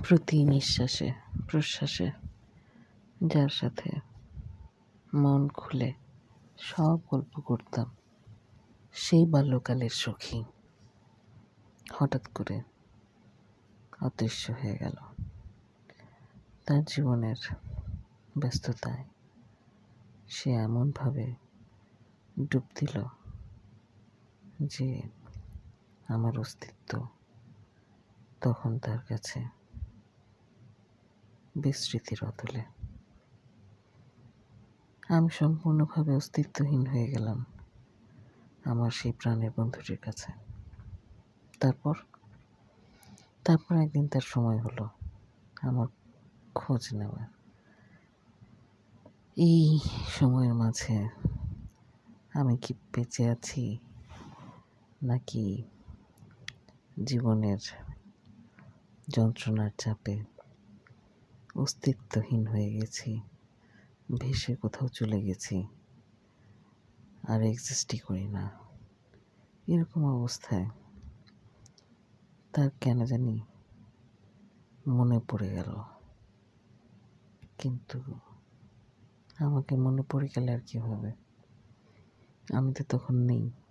প্রতি নিঃশ্বাসে প্রশ্বাসে যার সাথে মন খুলে সব গল্প করতাম, সেই বাল্যকালের সখী হঠাৎ করে অদৃশ্য হয়ে গেল। তার জীবনের ব্যস্ততায় সে এমনভাবে ডুব দিল যে আমার অস্তিত্ব তখন তার কাছে বিস্মৃতির অতলে। আমি সম্পূর্ণভাবে অস্তিত্বহীন হয়ে গেলাম আমার সেই প্রাণের বন্ধুটির কাছে। তারপর একদিন তার সময় হলো আমার খোঁজ নেওয়ার। এই সময়ের মাঝে আমি কি বেঁচে আছি নাকি জীবনের যন্ত্রণার চাপে অস্তিত্বহীন হয়ে গেছি, ভেসে কোথাও চলে গেছি, আর এক্সিস্টই করি না। এরকম অবস্থায় তার কেন জানি মনে পড়ে গেল। কিন্তু আমাকে মনে পড়ে গেলে আর কি হবে? আমি তো তখন নেই।